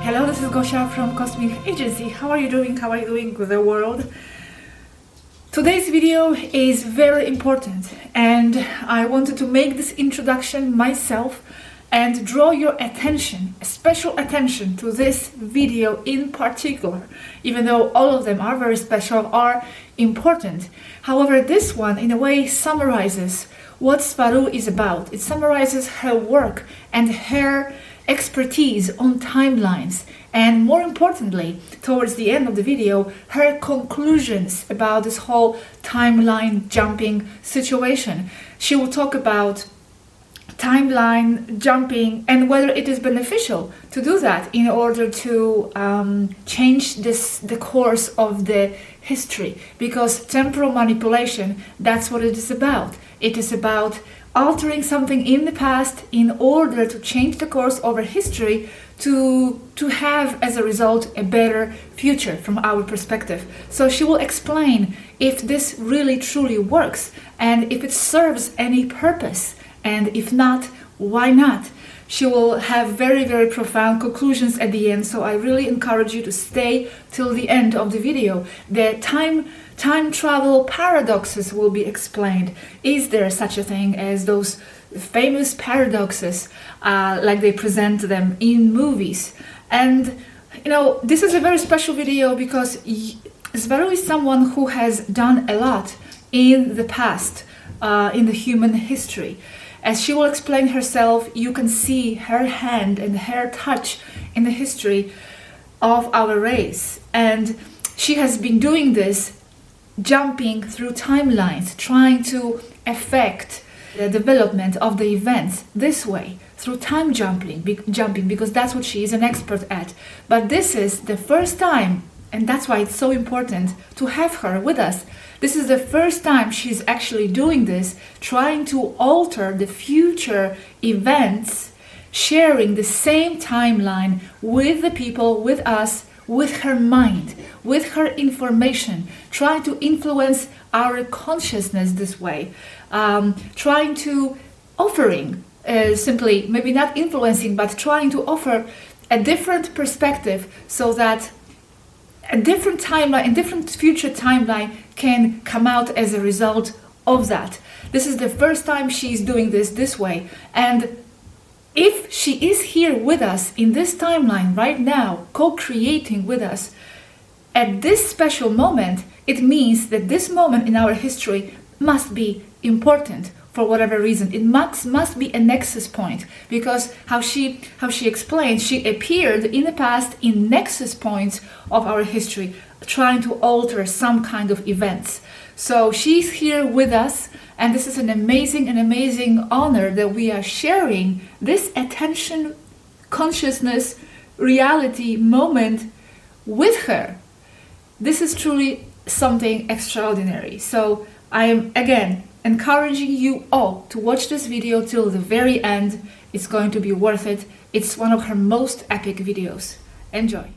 Hello, this is Gosia from Cosmic Agency. How are you doing? How are you doing with the world? Today's video is very important and I wanted to make this introduction myself and draw your attention, special attention to this video in particular, even though all of them are very special, are important. However, this one in a way summarizes what Swaruu is about. It summarizes her work and her expertise on timelines, and more importantly, towards the end of the video, her conclusions about this whole timeline jumping situation. She will talk about timeline jumping and whether it is beneficial to do that in order to change the course of the history, because temporal manipulation, that's what it is about. It is about altering something in the past in order to change the course of history to have as a result a better future from our perspective. So she will explain if this really truly works and if it serves any purpose, and if not, why not. She will have very, very profound conclusions at the end, so I really encourage you to stay till the end of the video. The time travel paradoxes will be explained. Is there such a thing as those famous paradoxes like they present them in movies? And you know, this is a very special video because Swaruu is someone who has done a lot in the past, in the human history. As she will explain herself, you can see her hand and her touch in the history of our race. And she has been doing this, jumping through timelines, trying to affect the development of the events this way, through time jumping, because that's what she is an expert at. But this is the first time, and that's why it's so important to have her with us. This is the first time she's actually doing this, trying to alter the future events, sharing the same timeline with the people, with us, with her mind, with her information, trying to influence our consciousness this way, trying to offering, simply, maybe not influencing, but trying to offer a different perspective so that a different timeline, a different future timeline can come out as a result of that. This is the first time she's doing this way. And if she is here with us in this timeline right now, co-creating with us, at this special moment, it means that this moment in our history must be important for whatever reason. It must be a nexus point, because how she explained, she appeared in the past in nexus points of our history, trying to alter some kind of events. So she's here with us, and this is an amazing honor that we are sharing this attention, consciousness, reality moment with her. This is truly something extraordinary. So I am again encouraging you all to watch this video till the very end. It's going to be worth it. It's one of her most epic videos. Enjoy.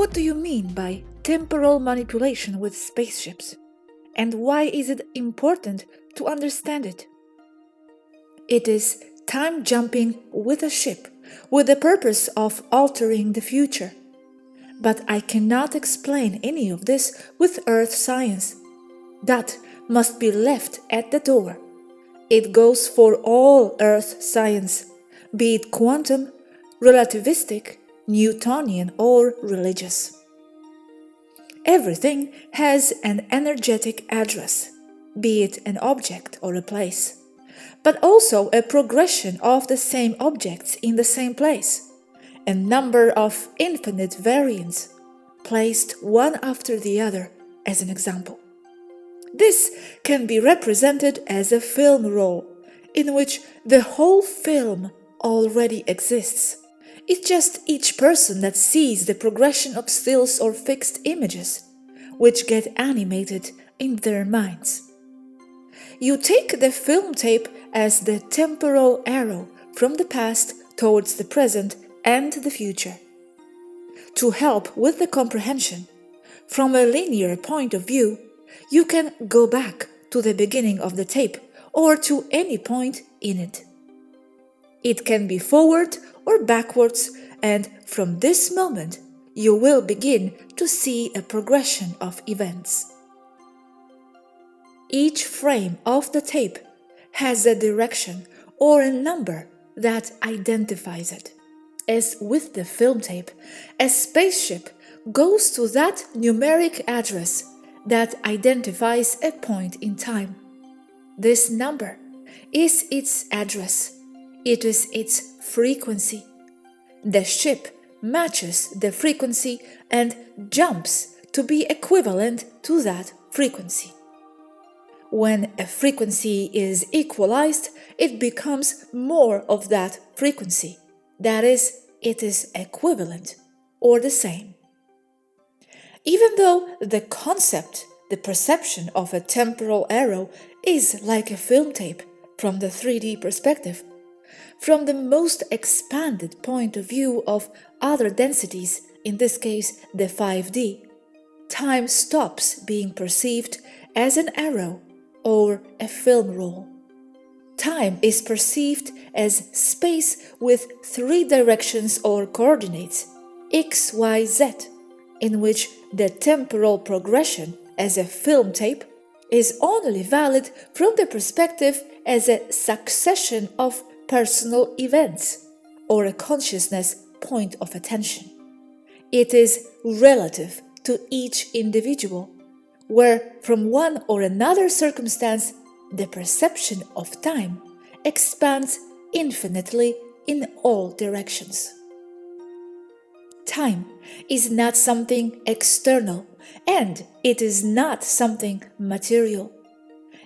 what do you mean by temporal manipulation with spaceships? And why is it important to understand it? It is time jumping with a ship with the purpose of altering the future. But I cannot explain any of this with Earth science. That must be left at the door. It goes for all Earth science, be it quantum, relativistic, Newtonian, or religious. Everything has an energetic address, be it an object or a place, but also a progression of the same objects in the same place, a number of infinite variants, placed one after the other as an example. This can be represented as a film roll, in which the whole film already exists. It's just each person that sees the progression of stills or fixed images, which get animated in their minds. You take the film tape as the temporal arrow from the past towards the present and the future. To help with the comprehension, from a linear point of view, you can go back to the beginning of the tape or to any point in it. It can be forward or backwards, and from this moment, you will begin to see a progression of events. Each frame of the tape has a direction or a number that identifies it. As with the film tape, a spaceship goes to that numeric address that identifies a point in time. This number is its address. It is its frequency. The ship matches the frequency and jumps to be equivalent to that frequency. When a frequency is equalized, it becomes more of that frequency. That is, it is equivalent or the same. Even though the concept, the perception of a temporal arrow is like a film tape from the 3D perspective, from the most expanded point of view of other densities, in this case the 5D, time stops being perceived as an arrow or a film roll. Time is perceived as space with 3 directions or coordinates, x, y, z, in which the temporal progression as a film tape is only valid from the perspective as a succession of personal events or a consciousness point of attention. It is relative to each individual, where from one or another circumstance the perception of time expands infinitely in all directions. Time is not something external, and it is not something material.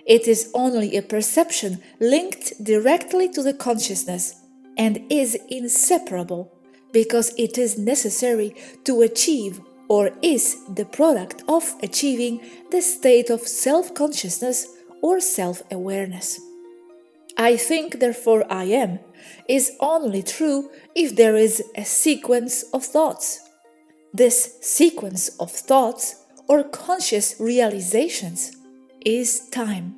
It is only a perception linked directly to the consciousness and is inseparable because it is necessary to achieve or is the product of achieving the state of self-consciousness or self-awareness. I think, therefore I am is only true if there is a sequence of thoughts. This sequence of thoughts or conscious realizations is time.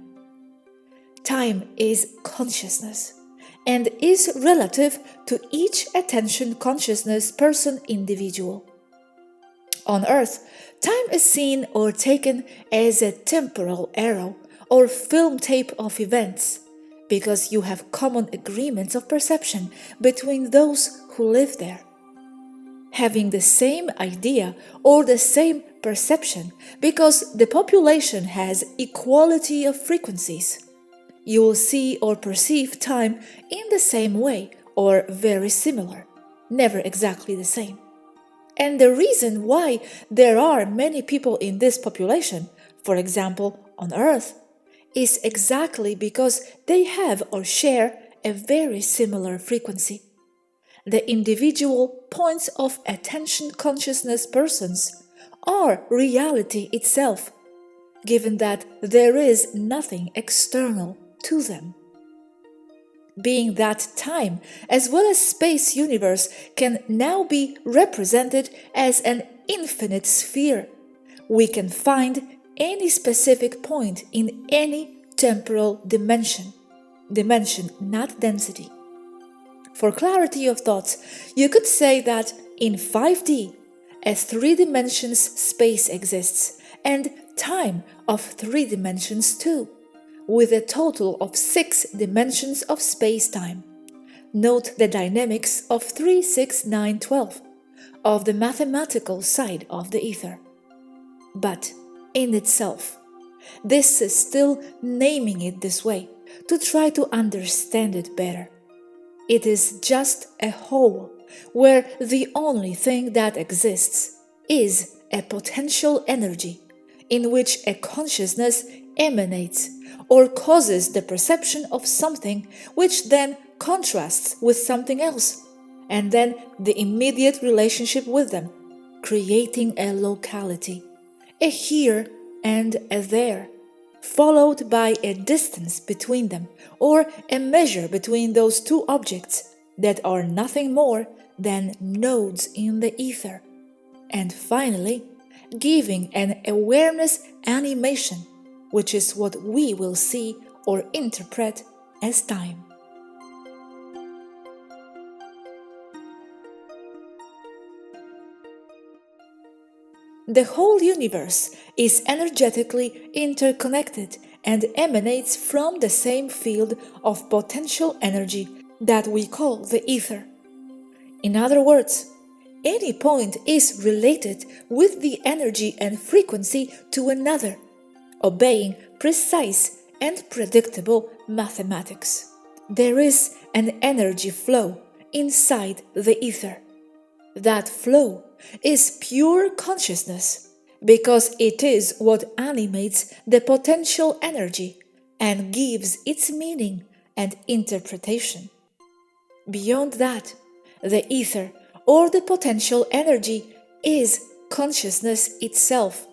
Time is consciousness and is relative to each attention consciousness person individual. On Earth, time is seen or taken as a temporal arrow or film tape of events, because you have common agreements of perception between those who live there. Having the same idea or the same perception because the population has equality of frequencies, you will see or perceive time in the same way or very similar, never exactly the same. And the reason why there are many people in this population, for example on Earth, is exactly because they have or share a very similar frequency. The individual points of attention consciousness persons are reality itself, given that there is nothing external to them. Being that time as well as space universe can now be represented as an infinite sphere, we can find any specific point in any temporal dimension, not density. For clarity of thoughts, you could say that in 5D, a 3 dimensions space exists, and time of 3 dimensions too, with a total of 6 dimensions of space-time. Note the dynamics of 3, 6, 9, 12, of the mathematical side of the ether. But in itself, this is still naming it this way to try to understand it better. It is just a whole where the only thing that exists is a potential energy in which a consciousness emanates or causes the perception of something which then contrasts with something else, and then the immediate relationship with them, creating a locality, a here and a there, followed by a distance between them or a measure between those two objects that are nothing more than nodes in the ether, and finally giving an awareness animation, which is what we will see or interpret as time. The whole universe is energetically interconnected and emanates from the same field of potential energy that we call the ether. In other words, any point is related with the energy and frequency to another, obeying precise and predictable mathematics. There is an energy flow inside the ether. That flow is pure consciousness, because it is what animates the potential energy and gives its meaning and interpretation. Beyond that, the ether or the potential energy is consciousness itself,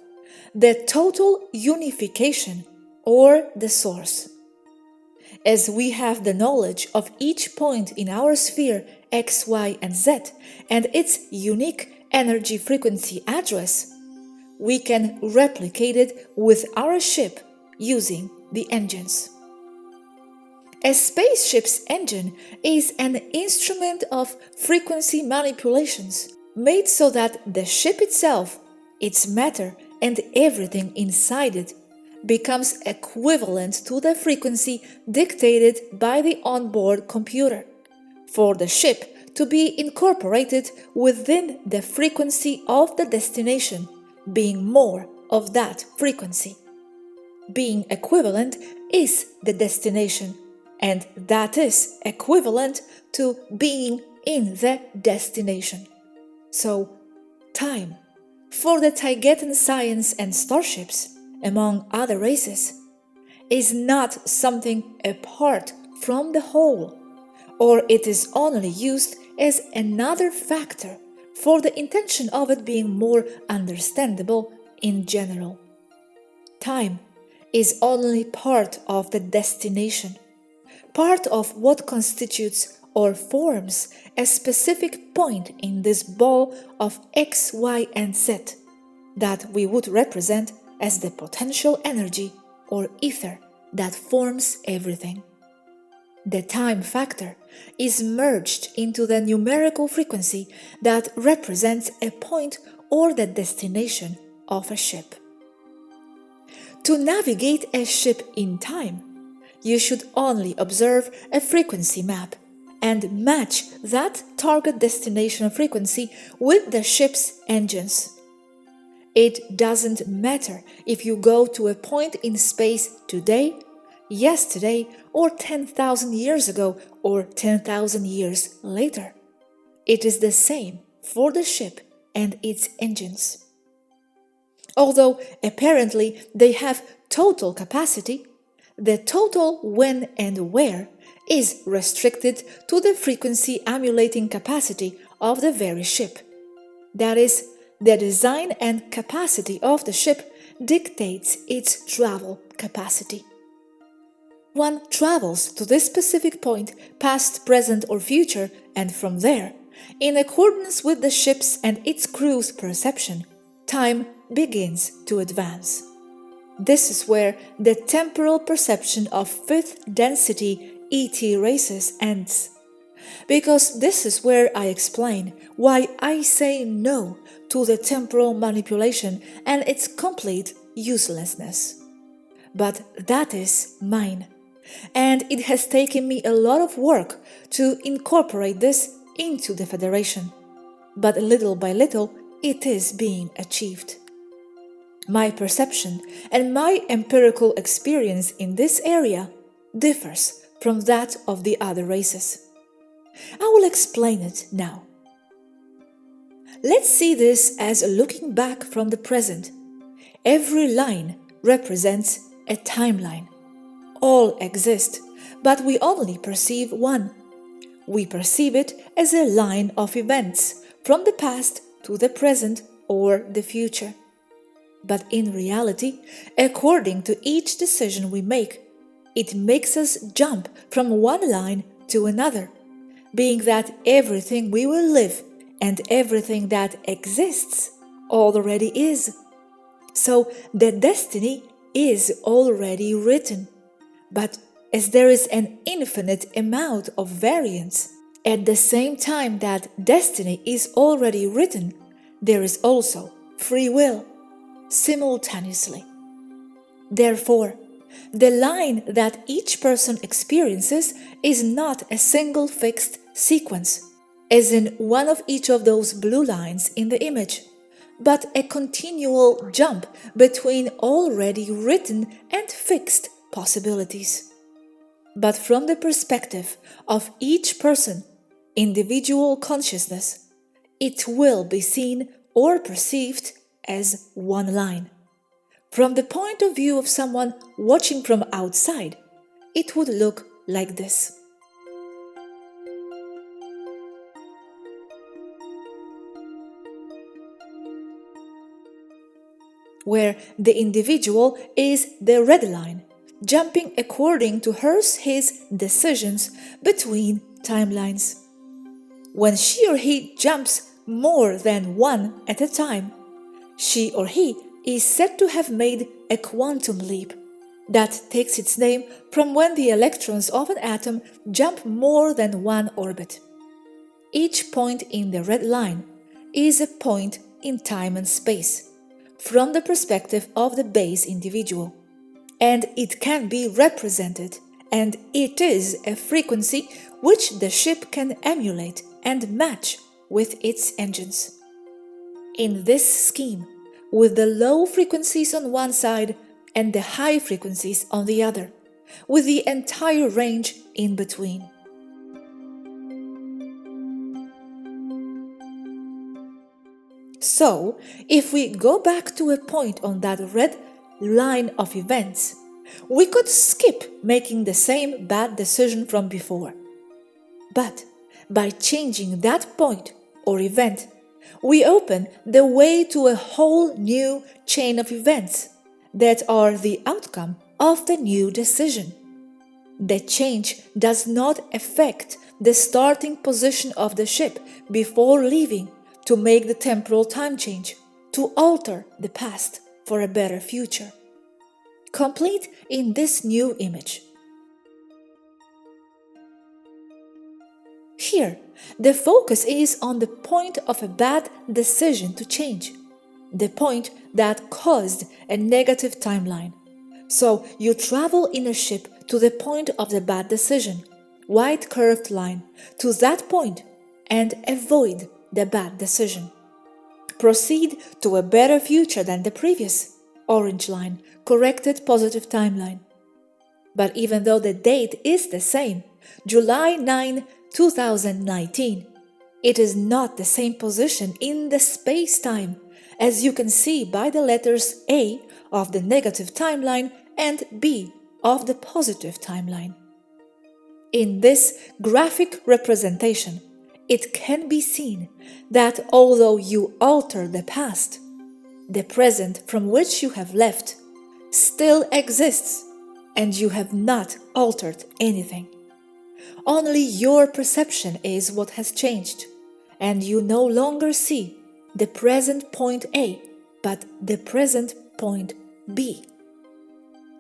the total unification or the source. As we have the knowledge of each point in our sphere X, Y, and Z and its unique energy frequency address, we can replicate it with our ship using the engines. A spaceship's engine is an instrument of frequency manipulations made so that the ship itself, its matter, and everything inside it becomes equivalent to the frequency dictated by the onboard computer, for the ship to be incorporated within the frequency of the destination, being more of that frequency. Being equivalent is the destination, and that is equivalent to being in the destination. So, time, for the Taygeta science and starships, among other races, is not something apart from the whole, or it is only used as another factor for the intention of it being more understandable in general. Time is only part of the destination, part of what constitutes or forms a specific point in this ball of X, Y, and Z that we would represent as the potential energy or ether that forms everything. The time factor is merged into the numerical frequency that represents a point or the destination of a ship. To navigate a ship in time, you should only observe a frequency map and match that target destination frequency with the ship's engines. It doesn't matter if you go to a point in space today, yesterday, or 10,000 years ago, or 10,000 years later. It is the same for the ship and its engines. Although apparently they have total capacity, the total when and where is restricted to the frequency emulating capacity of the very ship. That is, the design and capacity of the ship dictates its travel capacity. One travels to this specific point, past, present, or future, and from there in accordance with the ship's and its crew's perception, time begins to advance. This is where the temporal perception of fifth density ET races ends. Because this is where I explain why I say no to the temporal manipulation and its complete uselessness. But that is mine, and it has taken me a lot of work to incorporate this into the Federation. But little by little, it is being achieved. My perception and my empirical experience in this area differs from that of the other races. I will explain it now. Let's see this as looking back from the present. Every line represents a timeline. All exist, but we only perceive one. We perceive it as a line of events from the past to the present or the future. But in reality, according to each decision we make, it makes us jump from one line to another, being that everything we will live and everything that exists already is. So the destiny is already written. But as there is an infinite amount of variance, at the same time that destiny is already written, there is also free will, simultaneously. Therefore, the line that each person experiences is not a single fixed sequence, as in one of each of those blue lines in the image, but a continual jump between already written and fixed possibilities. But from the perspective of each person, individual consciousness, it will be seen or perceived as one line. From the point of view of someone watching from outside, it would look like this. Where the individual is the red line, jumping according to his decisions between timelines. When she or he jumps more than one at a time, she or he is said to have made a quantum leap that takes its name from when the electrons of an atom jump more than one orbit. Each point in the red line is a point in time and space, from the perspective of the base individual, and it can be represented, and it is a frequency which the ship can emulate and match with its engines. In this scheme, with the low frequencies on one side and the high frequencies on the other, with the entire range in between. So, if we go back to a point on that red line of events, we could skip making the same bad decision from before. But by changing that point or event, we open the way to a whole new chain of events that are the outcome of the new decision. The change does not affect the starting position of the ship before leaving to make the temporal time change, to alter the past for a better future. Complete in this new image. Here, the focus is on the point of a bad decision to change, the point that caused a negative timeline. So you travel in a ship to the point of the bad decision, white curved line, to that point and avoid the bad decision. Proceed to a better future than the previous, orange line, corrected positive timeline. But even though the date is the same, July 9, 2019, it is not the same position in the space-time, as you can see by the letters A of the negative timeline and B of the positive timeline. In this graphic representation, it can be seen that although you alter the past, the present from which you have left still exists and you have not altered anything. Only your perception is what has changed, and you no longer see the present point A, but the present point B.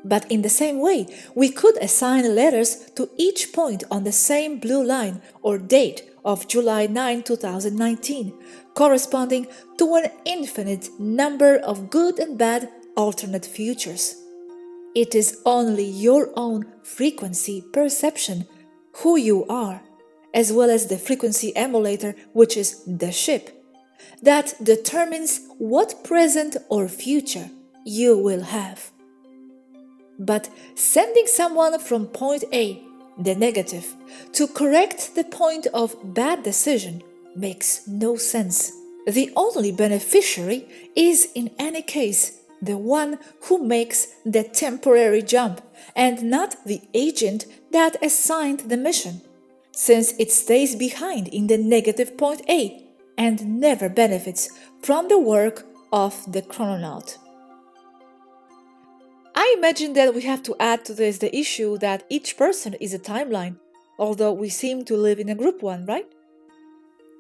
But in the same way, we could assign letters to each point on the same blue line or date of July 9, 2019, corresponding to an infinite number of good and bad alternate futures. It is only your own frequency perception, who you are, as well as the frequency emulator, which is the ship, that determines what present or future you will have. But sending someone from point A, the negative, to correct the point of bad decision makes no sense. The only beneficiary is in any case the one who makes the temporary jump and not the agent that assigned the mission, since it stays behind in the negative point A and never benefits from the work of the chrononaut. I imagine that we have to add to this the issue that each person is a timeline, although we seem to live in a group one, right?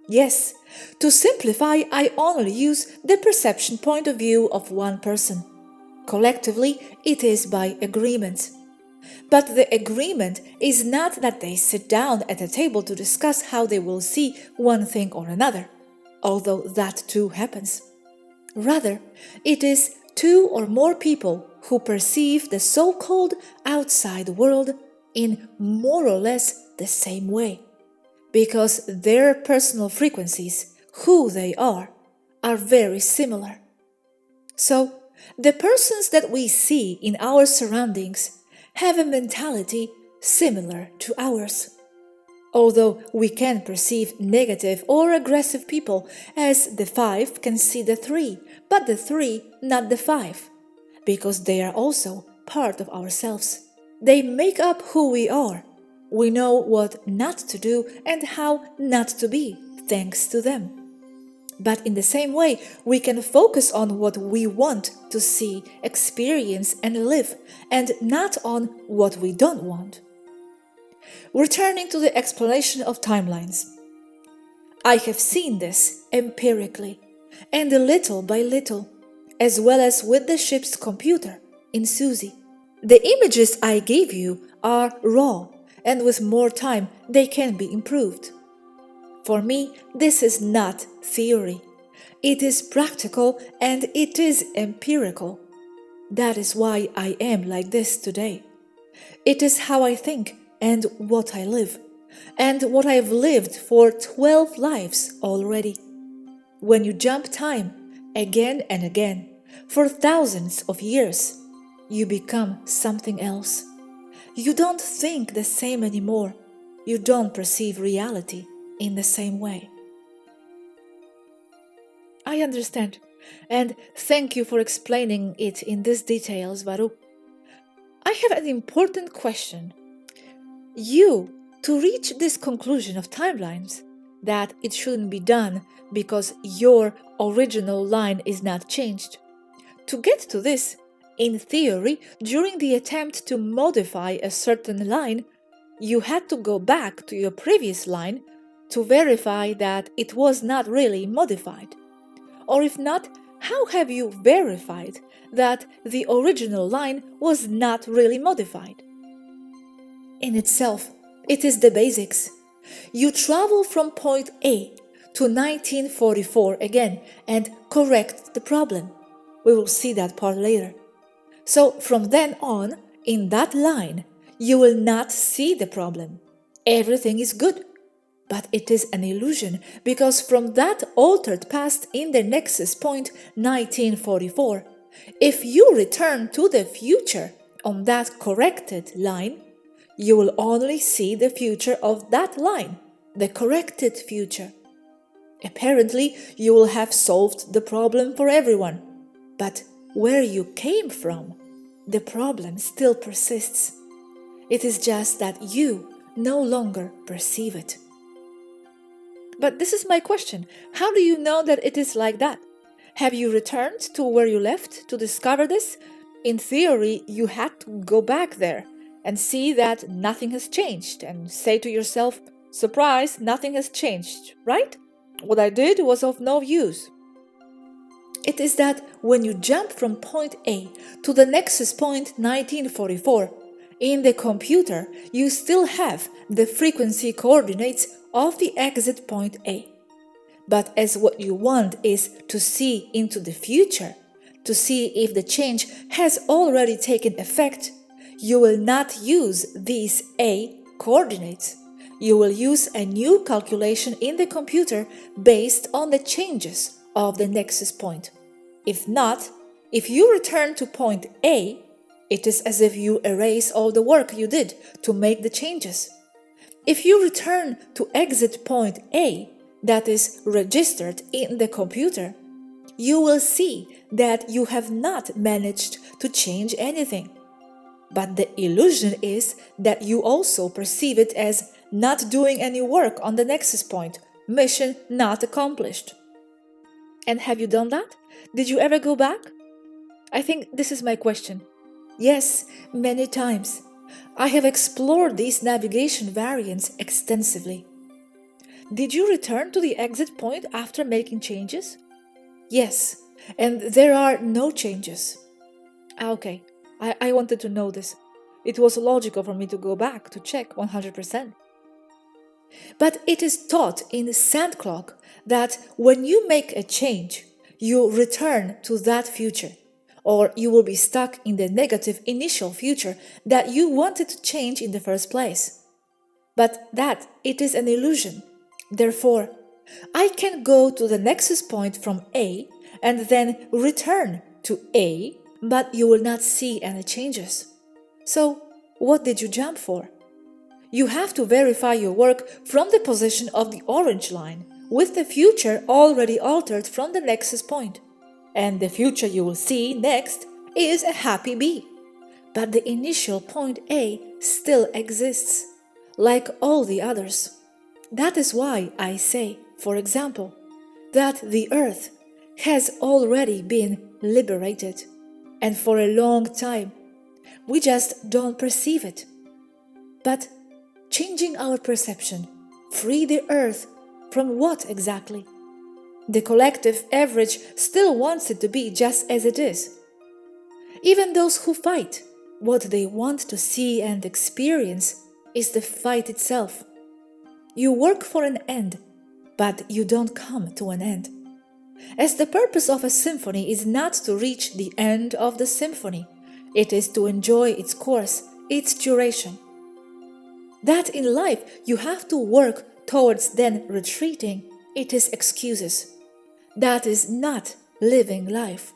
Yes, to simplify, I only use the perception point of view of one person. Collectively, it is by agreement. But the agreement is not that they sit down at a table to discuss how they will see one thing or another, although that too happens. Rather, it is two or more people who perceive the so-called outside world in more or less the same way, because their personal frequencies, who they are very similar. So, the persons that we see in our surroundings have a mentality similar to ours. Although we can perceive negative or aggressive people as the 5 can see the 3, but the 3 not the 5, because they are also part of ourselves. They make up who we are. We know what not to do and how not to be, thanks to them. But in the same way, we can focus on what we want to see, experience, and live, and not on what we don't want. Returning to the explanation of timelines. I have seen this empirically, and little by little, as well as with the ship's computer in Susie. The images I gave you are raw, and with more time they can be improved. For me, this is not theory. It is practical and it is empirical. That is why I am like this today. It is how I think and what I live, and what I have lived for 12 lives already. When you jump time again and again for thousands of years, you become something else. You don't think the same anymore. You don't perceive reality in the same way. I understand, and thank you for explaining it in this detail, Swaruu. I have an important question. To reach this conclusion of timelines, that it shouldn't be done because your original line is not changed. To get to this, in theory, during the attempt to modify a certain line, you had to go back to your previous line to verify that it was not really modified. Or if not, how have you verified that the original line was not really modified? In itself, it is the basics. You travel from point A to 1944 again and correct the problem. We will see that part later. So from then on, in that line, you will not see the problem. Everything is good. But it is an illusion, because from that altered past in the nexus point 1944, if you return to the future on that corrected line, you will only see the future of that line, the corrected future. Apparently, you will have solved the problem for everyone, but where you came from, the problem still persists. It is just that you no longer perceive it. But this is my question. How do you know that it is like that? Have you returned to where you left to discover this? In theory, you had to go back there and see that nothing has changed and say to yourself, surprise, nothing has changed, right? What I did was of no use. It is that when you jump from point A to the nexus point 1944, in the computer you still have the frequency coordinates of the exit point A. But as what you want is to see into the future, to see if the change has already taken effect, you will not use these A coordinates. You will use a new calculation in the computer based on the changes of the nexus point. If not, if you return to point A, it is as if you erase all the work you did to make the changes. If you return to exit point A, that is registered in the computer, you will see that you have not managed to change anything. But the illusion is that you also perceive it as not doing any work on the nexus point, mission not accomplished. And have you done that? Did you ever go back? I think this is my question. Yes, many times. I have explored these navigation variants extensively. Did you return to the exit point after making changes? Yes, and there are no changes. Okay, I wanted to know this. It was logical for me to go back to check 100%. But it is taught in Sandclock that when you make a change, you return to that future, or you will be stuck in the negative initial future that you wanted to change in the first place. But that it is an illusion. Therefore, I can go to the nexus point from A and then return to A, but you will not see any changes. So, what did you jump for? You have to verify your work from the position of the orange line, with the future already altered from the nexus point. And the future you will see next is a happy bee. But the initial point A still exists, like all the others. That is why I say, for example, that the Earth has already been liberated, and for a long time. We just don't perceive it. But changing our perception, free the Earth from what exactly? The collective average still wants it to be just as it is. Even those who fight, what they want to see and experience is the fight itself. You work for an end, but you don't come to an end. As the purpose of a symphony is not to reach the end of the symphony, it is to enjoy its course, its duration. That in life you have to work towards then retreating, it is excuses. That is not living life.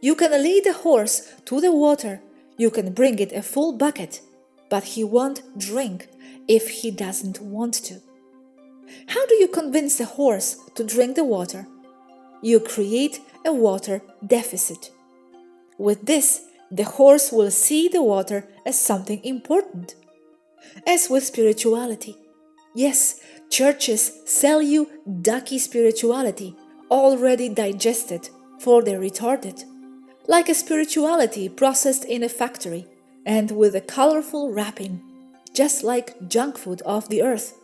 You can lead a horse to the water, you can bring it a full bucket, but he won't drink if he doesn't want to. How do you convince a horse to drink the water? You create a water deficit. With this, the horse will see the water as something important. As with spirituality. Yes, churches sell you ducky spirituality, already digested for the retarded. Like a spirituality processed in a factory and with a colorful wrapping, just like junk food of the earth.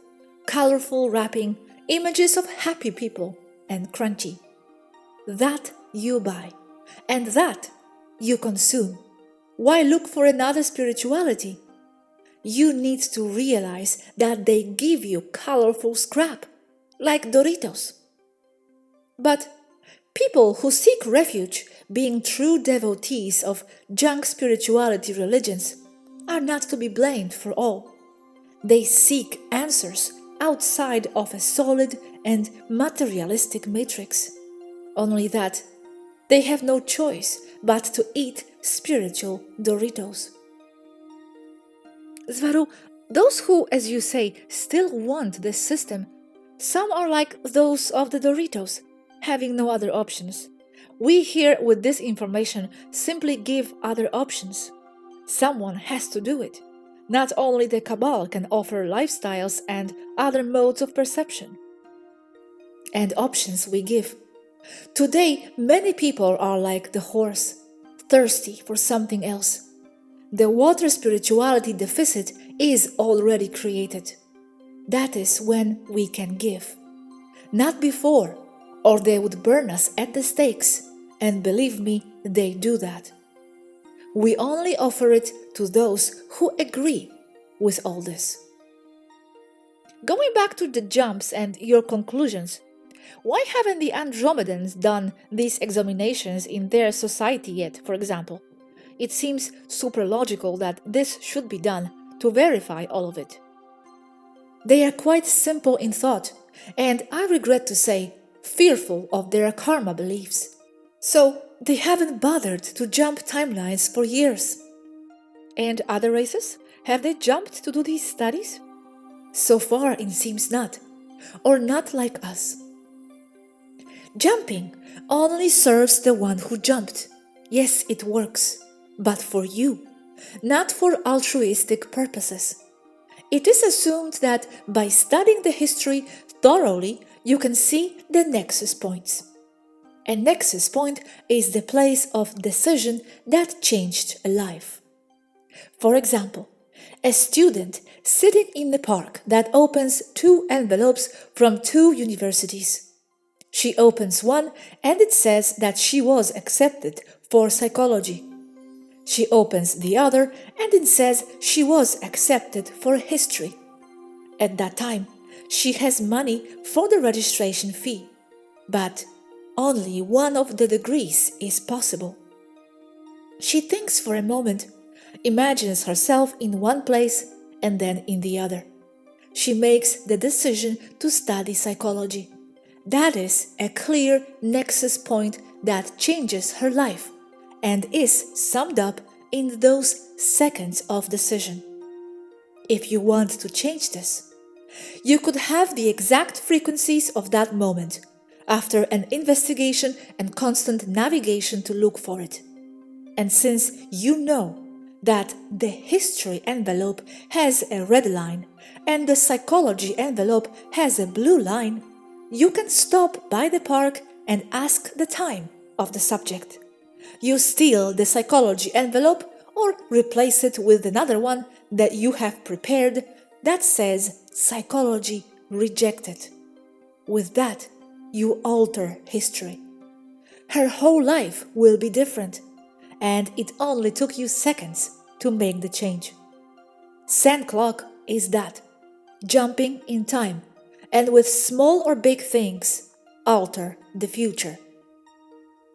Colorful wrapping, images of happy people and crunchy. That you buy, and that you consume. Why look for another spirituality? You need to realize that they give you colorful scrap, like Doritos. But people who seek refuge, being true devotees of junk spirituality religions, are not to be blamed for all. They seek answers outside of a solid and materialistic matrix. Only that they have no choice but to eat spiritual Doritos. Swaruu, those who, as you say, still want this system, some are like those of the Doritos, having no other options. We here with this information simply give other options. Someone has to do it. Not only the Cabal can offer lifestyles and other modes of perception. And options we give. Today, many people are like the horse, thirsty for something else. The water spirituality deficit is already created. That is when we can give. not before, or they would burn us at the stakes, and believe me, they do that. We only offer it to those who agree with all this. Going back to the jumps and your conclusions, why haven't the Andromedans done these examinations in their society yet, for example? It seems super logical that this should be done to verify all of it. They are quite simple in thought, and I regret to say, fearful of their karma beliefs. So they haven't bothered to jump timelines for years. And other races? Have they jumped to do these studies? So far it seems not, or not like us. Jumping only serves the one who jumped. Yes, it works, but for you, not for altruistic purposes. It is assumed that by studying the history thoroughly, you can see the nexus points. A nexus point is the place of decision that changed a life. For example, a student sitting in the park that opens 2 envelopes from 2 universities. She opens one and it says that she was accepted for psychology. She opens the other and it says she was accepted for history. At that time, she has money for the registration fee, but only one of the degrees is possible. She thinks for a moment, imagines herself in one place and then in the other. She makes the decision to study psychology. That is a clear nexus point that changes her life and is summed up in those seconds of decision. If you want to change this, you could have the exact frequencies of that moment after an investigation and constant navigation to look for it. And since you know that the history envelope has a red line and the psychology envelope has a blue line, you can stop by the park and ask the time of the subject. You steal the psychology envelope or replace it with another one that you have prepared that says psychology rejected. With that, you alter history. Her whole life will be different, and it only took you seconds to make the change. Sand clock is that, jumping in time, and with small or big things, alter the future.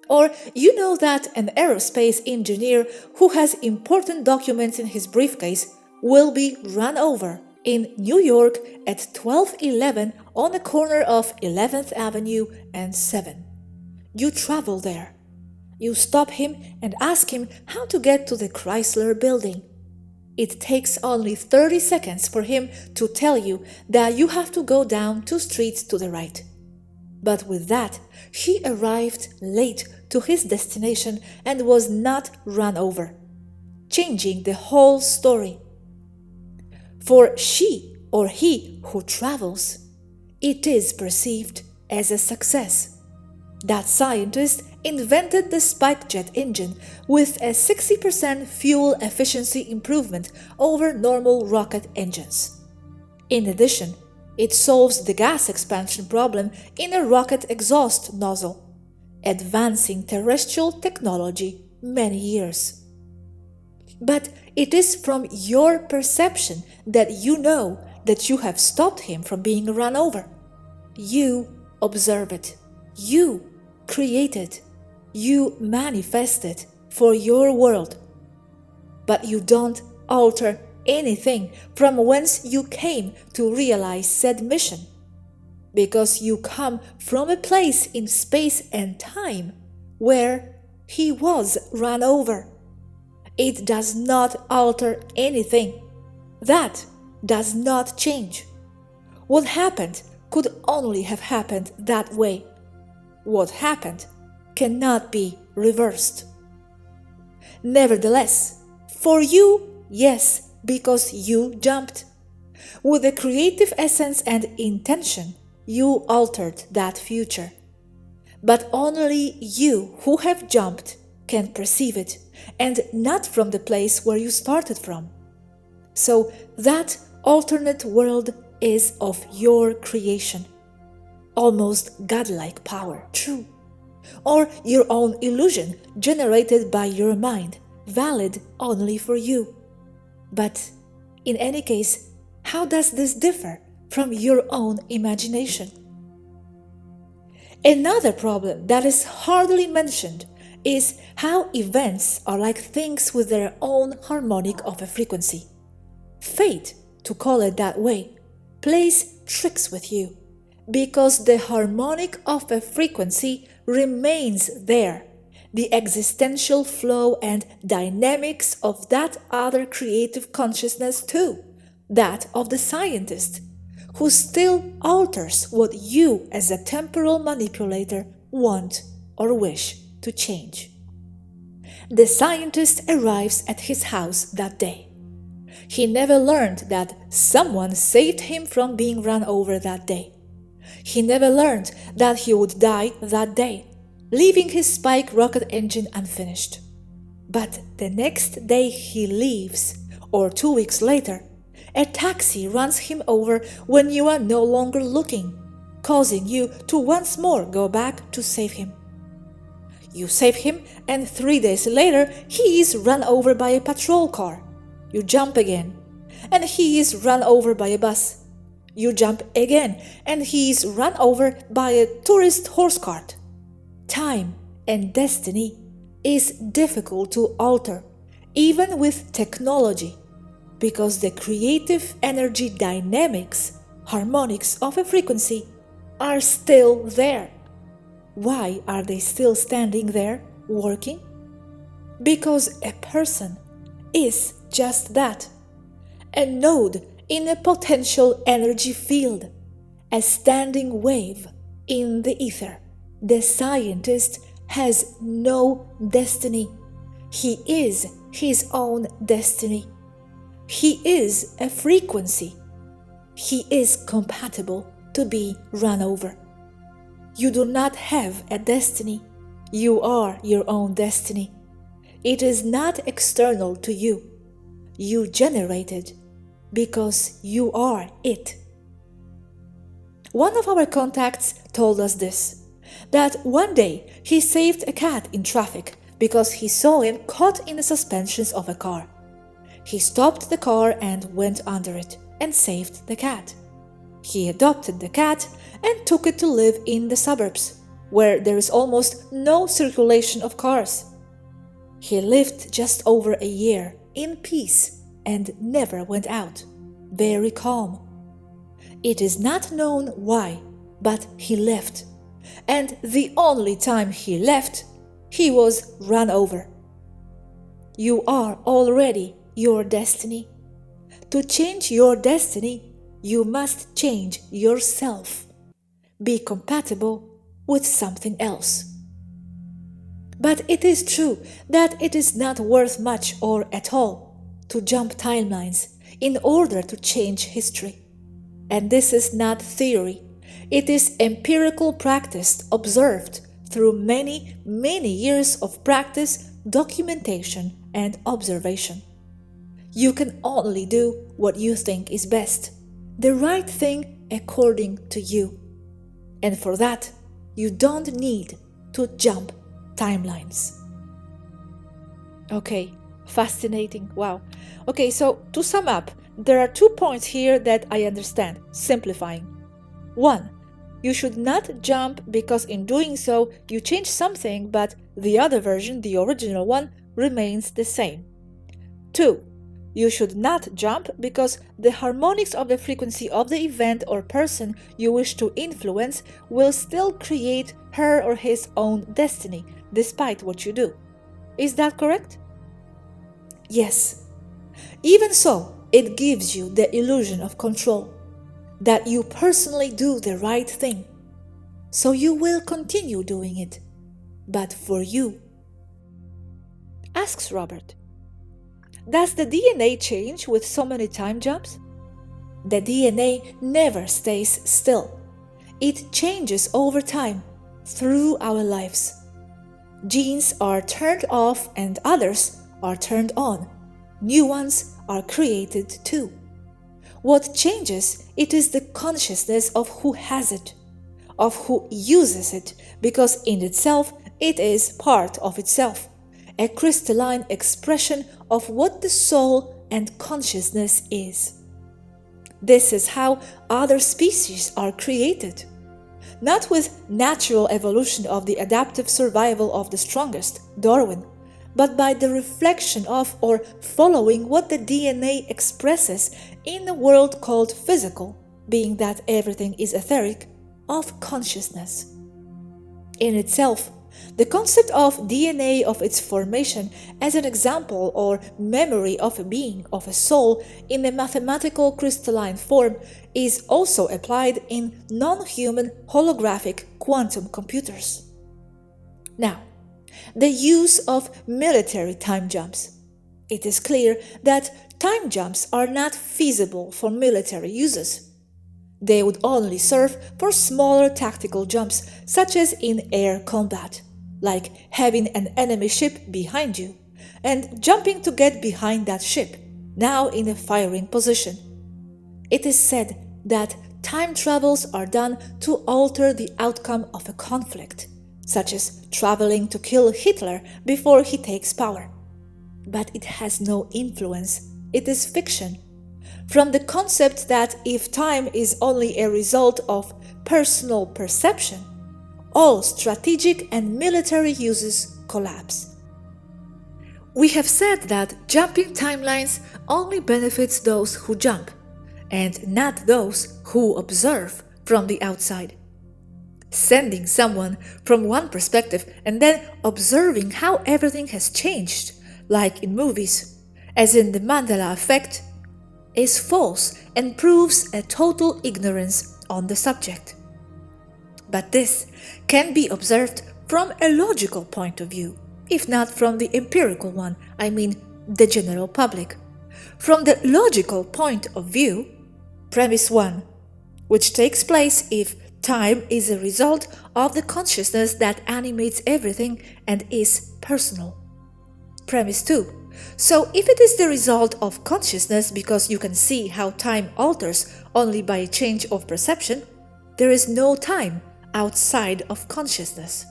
Or you know that an aerospace engineer who has important documents in his briefcase will be run over in New York at 12:11 on the corner of 11th Avenue and 7. You travel there. You stop him and ask him how to get to the Chrysler building. It takes only 30 seconds for him to tell you that you have to go down 2 streets to the right. But with that, he arrived late to his destination and was not run over, changing the whole story. For she or he who travels, it is perceived as a success. That scientist invented the spike jet engine with a 60% fuel efficiency improvement over normal rocket engines. In addition, it solves the gas expansion problem in a rocket exhaust nozzle, advancing terrestrial technology many years. But it is from your perception that you know that you have stopped him from being run over. You observe it. You create it. You manifest it for your world. But you don't alter anything from whence you came to realize said mission, because you come from a place in space and time where he was run over. It does not alter anything. That does not change. What happened could only have happened that way. What happened cannot be reversed. Nevertheless, for you, yes, because you jumped. With a creative essence and intention, you altered that future. But only you who have jumped can perceive it, and not from the place where you started from. So that alternate world is of your creation. almost godlike power true, or your own illusion generated by your mind, valid only for you. But in any case, how does this differ from your own imagination? Another problem that is hardly mentioned is how events are like things with their own harmonic of a frequency. Fate, to call it that way, plays tricks with you because the harmonic of a frequency remains there. The existential flow and dynamics of that other creative consciousness too, that of the scientist, who still alters what you as a temporal manipulator want or wish to change. The scientist arrives at his house that day. He never learned that someone saved him from being run over that day. He never learned that he would die that day, leaving his spike rocket engine unfinished. But the next day he leaves, or 2 weeks later, a taxi runs him over when you are no longer looking, causing you to once more go back to save him. You save him, and 3 days later he is run over by a patrol car. You jump again, and he is run over by a bus. You jump again, and he is run over by a tourist horse cart. Time and destiny is difficult to alter, even with technology, because the creative energy dynamics, harmonics of a frequency, are still there. Why are they still standing there, working? Because a person is just that, a node in a potential energy field, a standing wave in the ether. The scientist has no destiny. He is his own destiny. He is a frequency. He is compatible to be run over. You do not have a destiny. You are your own destiny. It is not external to you. You generate it because you are it. One of our contacts told us this, that one day he saved a cat in traffic because he saw him caught in the suspensions of a car. He stopped the car and went under it and saved the cat. He adopted the cat and took it to live in the suburbs, where there is almost no circulation of cars. He lived just over a year in peace and never went out, very calm. It is not known why, but he left, and the only time he left, he was run over. You are already your destiny. To change your destiny, you must change yourself. Be compatible with something else. But it is true that it is not worth much or at all to jump timelines in order to change history. And this is not theory. It is empirical practice observed through many, many years of practice, documentation, and observation. You can only do what you think is best, the right thing according to you. And for that, you don't need to jump timelines. Okay, fascinating. Wow. Okay, so to sum up, there are 2 points here that I understand, simplifying. 1, you should not jump because in doing so, you change something, but the other version, the original one, remains the same. 2, you should not jump because the harmonics of the frequency of the event or person you wish to influence will still create her or his own destiny, despite what you do. Is that correct? Yes. Even so, it gives you the illusion of control, that you personally do the right thing. So you will continue doing it, but for you. Asks Robert. Does the DNA change with so many time jumps? The DNA never stays still. It changes over time, through our lives. Genes are turned off and others are turned on. New ones are created too. What changes, it is the consciousness of who has it, of who uses it, because in itself it is part of itself, a crystalline expression of what the soul and consciousness is. This is how other species are created, not with natural evolution of the adaptive survival of the strongest, Darwin, but by the reflection of or following what the DNA expresses in a world called physical, being that everything is etheric, of consciousness. In itself, the concept of DNA of its formation as an example or memory of a being, of a soul, in a mathematical crystalline form is also applied in non-human holographic quantum computers. Now, the use of military time jumps. It is clear that time jumps are not feasible for military uses. They would only serve for smaller tactical jumps, such as in air combat, like having an enemy ship behind you and jumping to get behind that ship, now in a firing position. It is said that time travels are done to alter the outcome of a conflict, such as traveling to kill Hitler before he takes power. But it has no influence. It is fiction. From the concept that if time is only a result of personal perception, all strategic and military uses collapse. We have said that jumping timelines only benefits those who jump, and not those who observe from the outside. Sending someone from one perspective and then observing how everything has changed, like in movies, as in the Mandela effect, is false and proves a total ignorance on the subject. But this can be observed from a logical point of view, if not from the empirical one, I mean the general public. From the logical point of view, premise 1, which takes place if time is a result of the consciousness that animates everything and is personal. Premise 2. So if it is the result of consciousness because you can see how time alters only by a change of perception, there is no time outside of consciousness.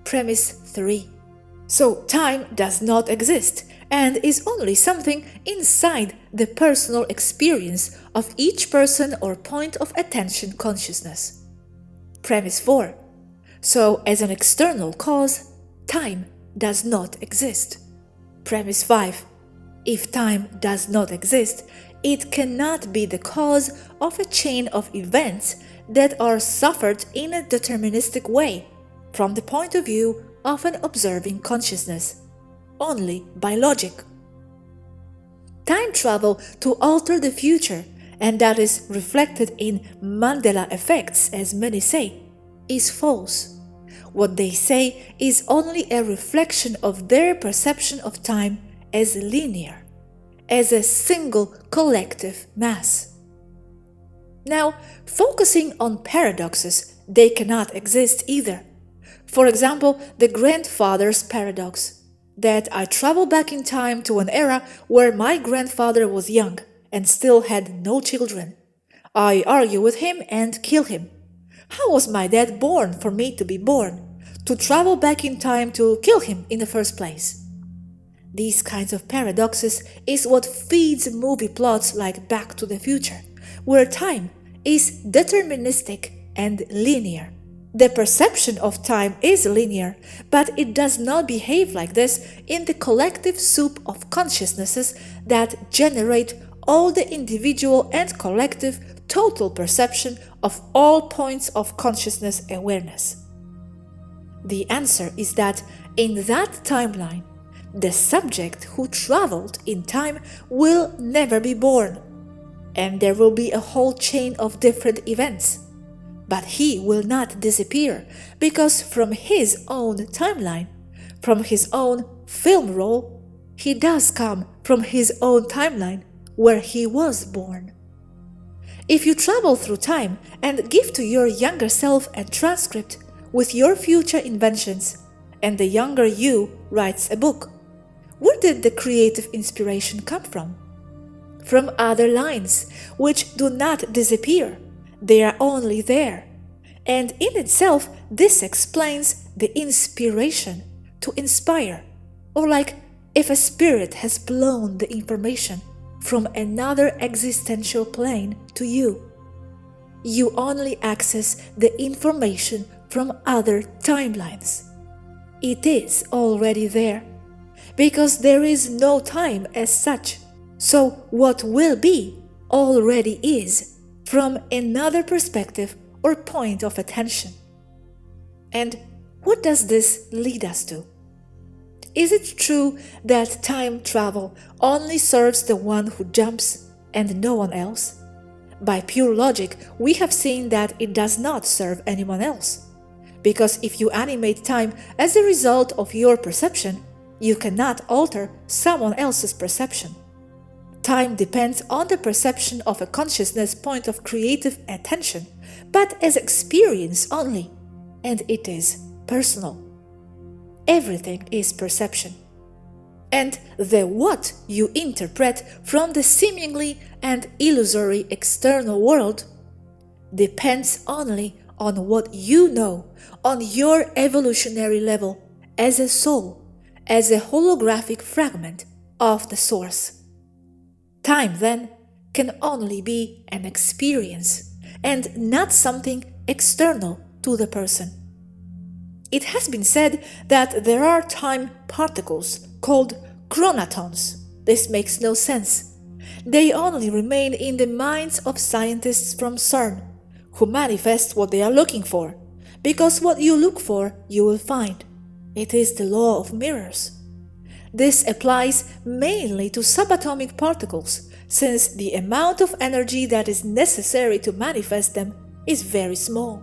Premise 3. So time does not exist and is only something inside the personal experience of each person or point of attention consciousness. Premise 4. So as an external cause, time does not exist. Premise 5. If time does not exist, it cannot be the cause of a chain of events that are suffered in a deterministic way from the point of view of an observing consciousness, only by logic. Time travel to alter the future, and that is reflected in Mandela effects, as many say, is false. What they say is only a reflection of their perception of time as linear, as a single collective mass. Now, focusing on paradoxes, they cannot exist either. For example, the grandfather's paradox, that I travel back in time to an era where my grandfather was young and still had no children. I argue with him and kill him. How was my dad born for me to be born? To travel back in time to kill him in the first place? These kinds of paradoxes is what feeds movie plots like Back to the Future, where time is deterministic and linear. The perception of time is linear, but it does not behave like this in the collective soup of consciousnesses that generate all the individual and collective total perception of all points of consciousness awareness. The answer is that in that timeline, the subject who traveled in time will never be born, and there will be a whole chain of different events. But he will not disappear, because from his own timeline, from his own film roll, he does come from his own timeline where he was born. If you travel through time and give to your younger self a transcript with your future inventions, and the younger you writes a book, where did the creative inspiration come from? From other lines, which do not disappear. They are only there. And in itself, this explains the inspiration, to inspire, or like if a spirit has blown the information from another existential plane to you. You only access the information from other timelines. It is already there, because there is no time as such. So what will be already is from another perspective or point of attention. And what does this lead us to? Is it true that time travel only serves the one who jumps and no one else? By pure logic, we have seen that it does not serve anyone else. Because if you animate time as a result of your perception, you cannot alter someone else's perception. Time depends on the perception of a consciousness point of creative attention, but as experience only, and it is personal. Everything is perception. And the what you interpret from the seemingly and illusory external world depends only on what you know on your evolutionary level as a soul, as a holographic fragment of the source. Time, then, can only be an experience and not something external to the person. It has been said that there are time particles called chronatons. This makes no sense. They only remain in the minds of scientists from CERN, who manifest what they are looking for, because what you look for, you will find. It is the law of mirrors. This applies mainly to subatomic particles, since the amount of energy that is necessary to manifest them is very small.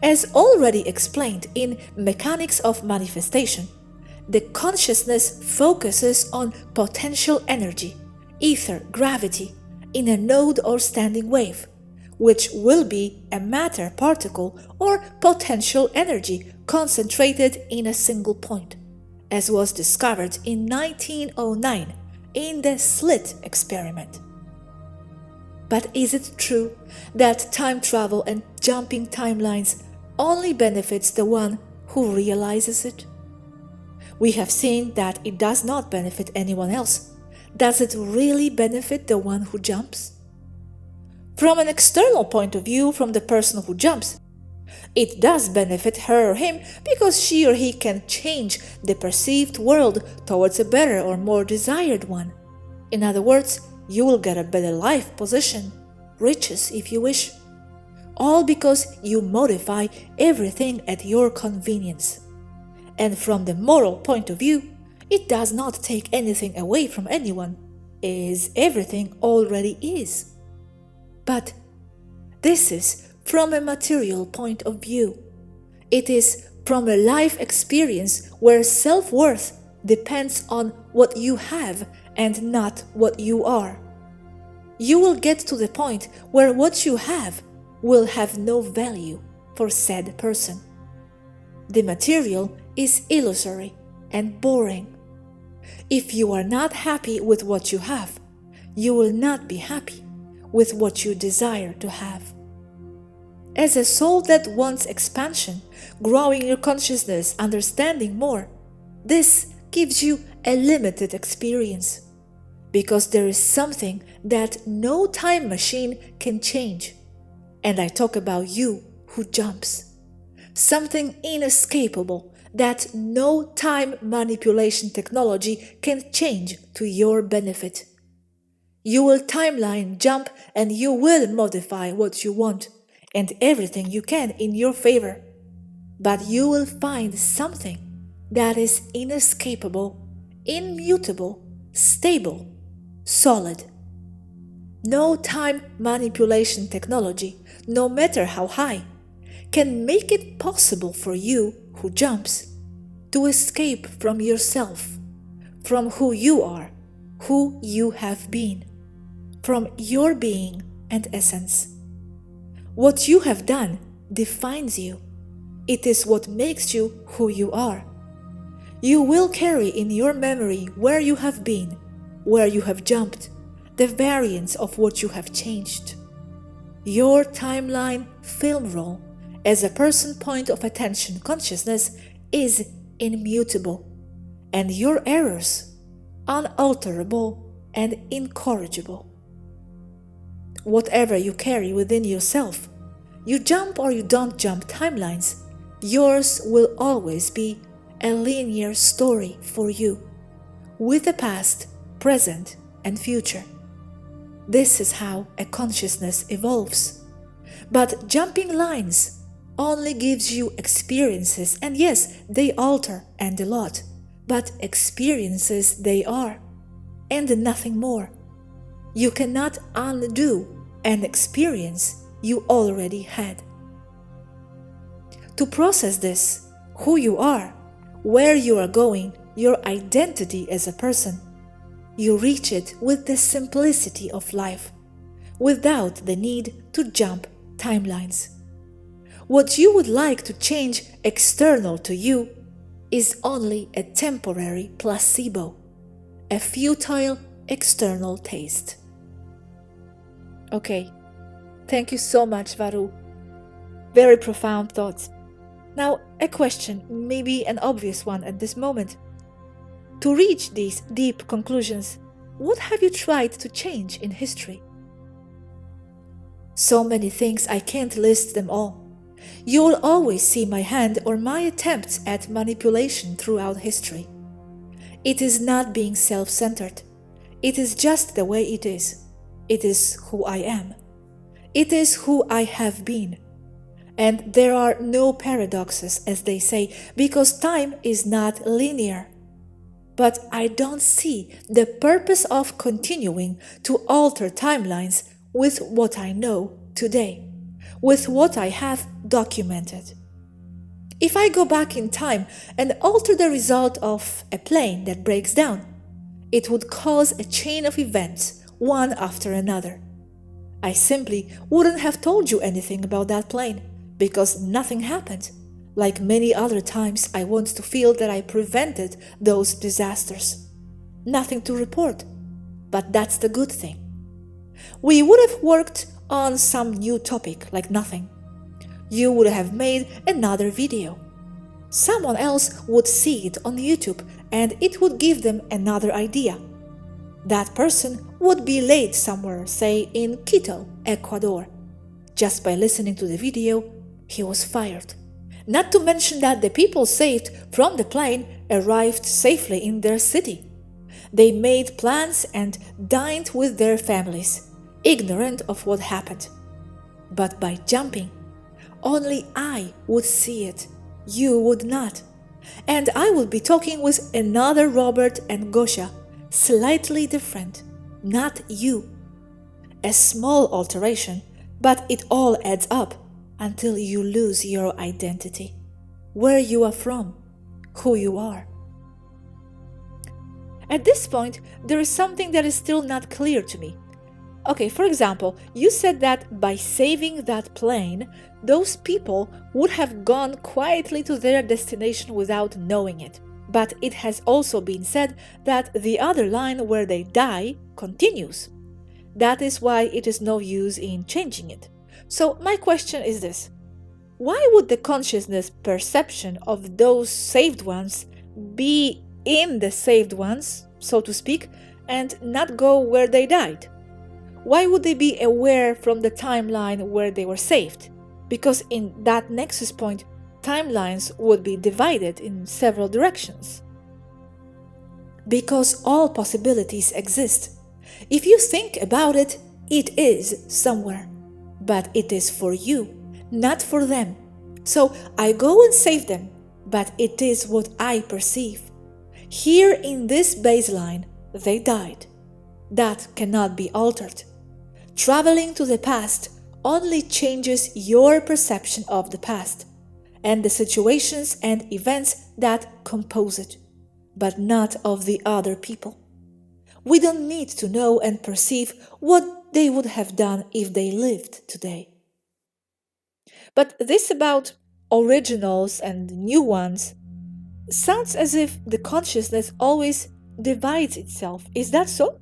As already explained in Mechanics of Manifestation, the consciousness focuses on potential energy, ether, gravity, in a node or standing wave, which will be a matter particle or potential energy concentrated in a single point, as was discovered in 1909 in the slit experiment. But is it true that time travel and jumping timelines only benefits the one who realizes it? We have seen that it does not benefit anyone else. Does it really benefit the one who jumps? From an external point of view, from the person who jumps, it does benefit her or him because she or he can change the perceived world towards a better or more desired one. In other words, you will get a better life position, riches if you wish, all because you modify everything at your convenience. And from the moral point of view, it does not take anything away from anyone, as everything already is. But this is from a material point of view. It is from a life experience where self-worth depends on what you have and not what you are. You will get to the point where what you have will have no value for said person. The material is illusory and boring. If you are not happy with what you have, you will not be happy with what you desire to have. As a soul that wants expansion, growing your consciousness, understanding more, this gives you a limited experience, because there is something that no time machine can change. And I talk about you who jumps. Something inescapable that no time manipulation technology can change to your benefit. You will timeline jump and you will modify what you want and everything you can in your favor. But you will find something that is inescapable, immutable, stable, solid. No time manipulation technology, no matter how high, can make it possible for you who jumps to escape from yourself, from who you are, who you have been, from your being and essence. What you have done defines you. It is what makes you who you are. You will carry in your memory where you have been, where you have jumped, the variance of what you have changed. Your timeline film roll as a person point of attention consciousness is immutable, and your errors unalterable and incorrigible. Whatever you carry within yourself, you jump or you don't jump timelines, yours will always be a linear story for you, with a past, present, and future. This is how a consciousness evolves. But jumping lines only gives you experiences, and yes, they alter and a lot, but experiences they are, and nothing more. You cannot undo an experience you already had. To process this, who you are, where you are going, your identity as a person, you reach it with the simplicity of life, without the need to jump timelines. What you would like to change external to you is only a temporary placebo, a futile external taste. Okay, thank you so much, Swaruu. Very profound thoughts. Now, a question, maybe an obvious one at this moment. To reach these deep conclusions, what have you tried to change in history? So many things, I can't list them all. You'll always see my hand or my attempts at manipulation throughout history. It is not being self-centered. It is just the way it is. It is who I am. It is who I have been. And there are no paradoxes, as they say, because time is not linear. But I don't see the purpose of continuing to alter timelines with what I know today, with what I have documented. If I go back in time and alter the result of a plane that breaks down, it would cause a chain of events, one after another. I simply wouldn't have told you anything about that plane, because nothing happened. Like many other times, I want to feel that I prevented those disasters. Nothing to report, but that's the good thing. We would have worked on some new topic like nothing. You would have made another video. Someone else would see it on YouTube and it would give them another idea. That person would be laid somewhere, say in Quito, Ecuador. Just by listening to the video, he was fired. Not to mention that the people saved from the plane arrived safely in their city. They made plans and dined with their families, ignorant of what happened. But by jumping, only I would see it, you would not. And I would be talking with another Robert and Gosha, slightly different, not you. A small alteration, but it all adds up until you lose your identity, where you are from, who you are. At this point, there is something that is still not clear to me. Okay, for example, you said that by saving that plane, those people would have gone quietly to their destination without knowing it. But it has also been said that the other line where they die continues. That is why it is no use in changing it. So my question is this: why would the consciousness perception of those saved ones be in the saved ones, so to speak, and not go where they died? Why would they be aware from the timeline where they were saved? Because in that nexus point, timelines would be divided in several directions. Because all possibilities exist. If you think about it, it is somewhere. But it is for you, not for them. So I go and save them, but it is what I perceive. Here in this baseline, they died. That cannot be altered. Traveling to the past only changes your perception of the past and the situations and events that compose it, but not of the other people. We don't need to know and perceive what they would have done if they lived today. But this about originals and new ones sounds as if the consciousness always divides itself. Is that so?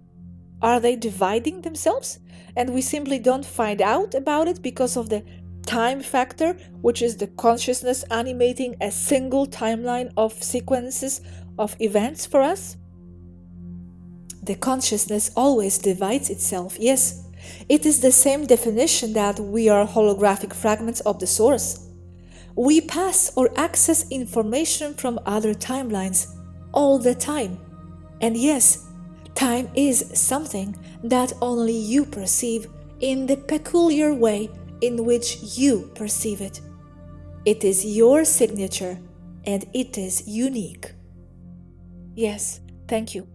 Are they dividing themselves? And we simply don't find out about it because of the time factor, which is the consciousness animating a single timeline of sequences of events for us? The consciousness always divides itself, yes. It is the same definition that we are holographic fragments of the source. We pass or access information from other timelines all the time. And yes, time is something that only you perceive in the peculiar way in which you perceive it. It is your signature and it is unique. Yes, thank you.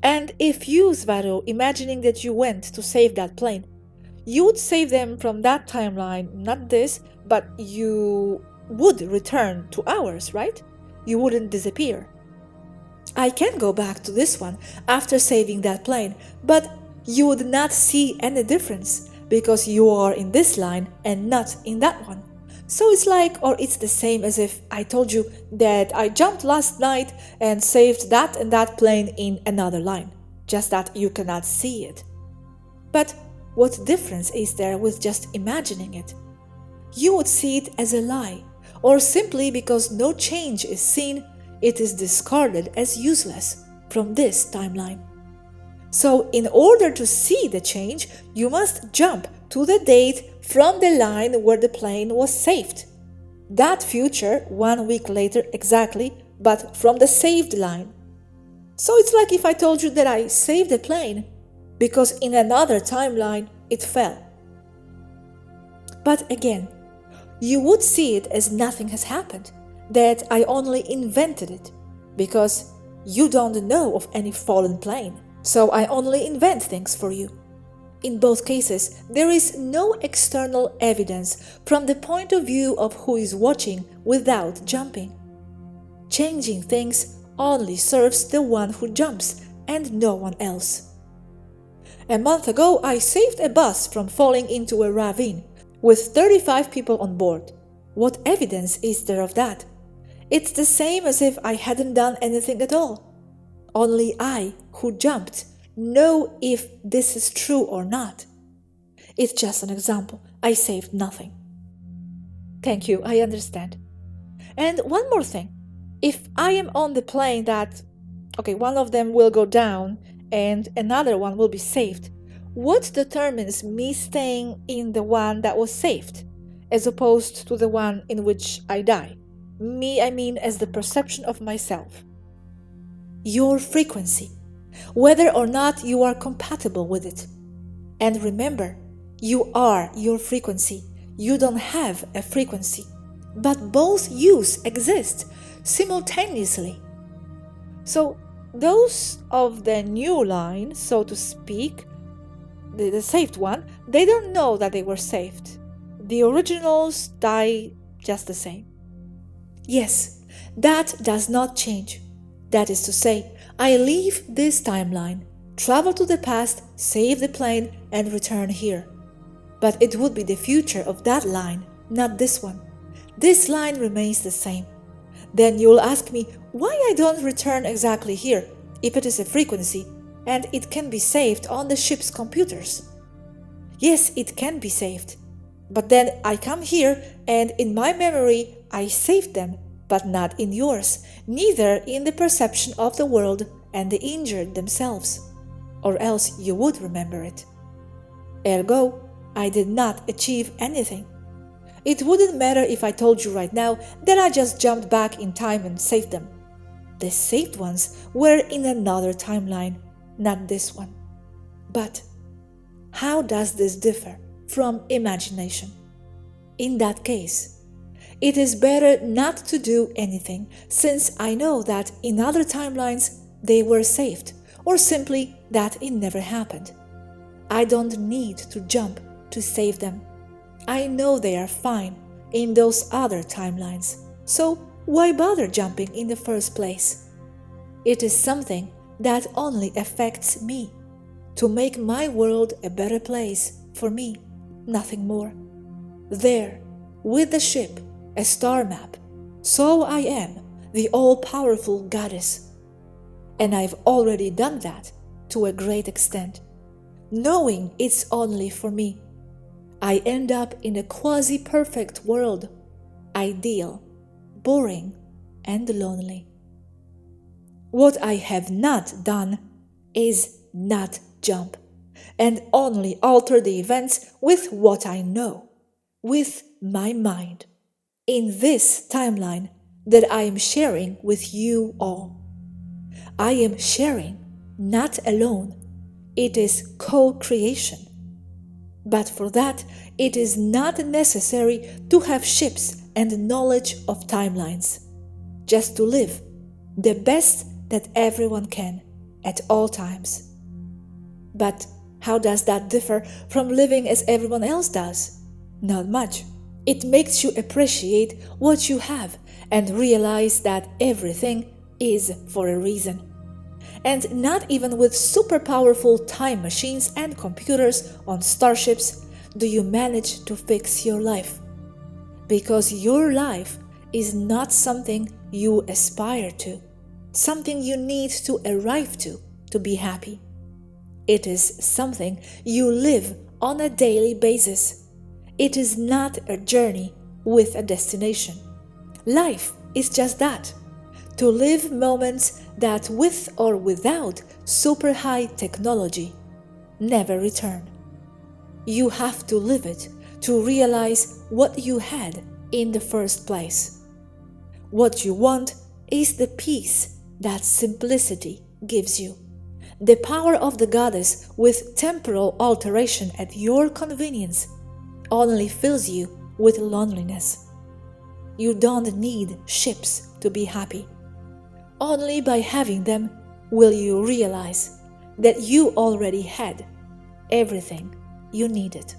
And if you, Swaruu, imagining that you went to save that plane, you would save them from that timeline, not this, but you would return to ours, right? You wouldn't disappear. I can go back to this one after saving that plane, but you would not see any difference because you are in this line and not in that one. So it's like, or it's the same as if I told you that I jumped last night and saved that and that plane in another line, just that you cannot see it. But what difference is there with just imagining it? You would see it as a lie, or simply because no change is seen, it is discarded as useless from this timeline. So in order to see the change, you must jump to the date from the line where the plane was saved. That future 1 week later exactly, but from the saved line. So it's like if I told you that I saved the plane because in another timeline it fell. But again, you would see it as nothing has happened, that I only invented it, because you don't know of any fallen plane, so I only invent things for you. In both cases, there is no external evidence from the point of view of who is watching without jumping. Changing things only serves the one who jumps and no one else. A month ago, I saved a bus from falling into a ravine with 35 people on board. What evidence is there of that? It's the same as if I hadn't done anything at all. Only I, who jumped, know if this is true or not. It's just an example. I saved nothing. Thank you, I understand. And one more thing. If I am on the plane that, one of them will go down and another one will be saved, what determines me staying in the one that was saved, as opposed to the one in which I die? Me, I mean as the perception of myself. Your frequency, whether or not you are compatible with it. And remember, you are your frequency. You don't have a frequency, but both yous exist simultaneously. So those of the new line, so to speak, the saved one, they don't know that they were saved. The originals die just the same. Yes, that does not change. That is to say, I leave this timeline, travel to the past, save the plane, and return here. But it would be the future of that line, not this one. This line remains the same. Then you'll ask me why I don't return exactly here, if it is a frequency, and it can be saved on the ship's computers. Yes, it can be saved. But then I come here, and in my memory, I saved them, but not in yours, neither in the perception of the world and the injured themselves, or else you would remember it. Ergo, I did not achieve anything. It wouldn't matter if I told you right now that I just jumped back in time and saved them. The saved ones were in another timeline, not this one. But how does this differ from imagination? In that case, it is better not to do anything, since I know that in other timelines they were saved, or simply that it never happened. I don't need to jump to save them. I know they are fine in those other timelines, so why bother jumping in the first place? It is something that only affects me, to make my world a better place for me, nothing more. There, with the ship, a star map, so I am the all-powerful goddess. And I've already done that to a great extent. knowing it's only for me. I end up in a quasi-perfect world, ideal, boring, and lonely. What I have not done is not jump and only alter the events with what I know, with my mind, in this timeline that I am sharing with you all. I am sharing, not alone. It is co-creation. But for that, it is not necessary to have ships and knowledge of timelines, just to live the best that everyone can at all times. But how does that differ from living as everyone else does? Not much. It makes you appreciate what you have and realize that everything is for a reason. And not even with super powerful time machines and computers on starships do you manage to fix your life. Because your life is not something you aspire to, something you need to arrive to be happy. It is something you live on a daily basis. It is not a journey with a destination. Life is just that. To live moments that, with or without super high technology, never return. You have to live it to realize what you had in the first place. What you want is the peace that simplicity gives you. The power of the goddess with temporal alteration at your convenience only fills you with loneliness. You don't need ships to be happy. Only by having them will you realize that you already had everything you needed.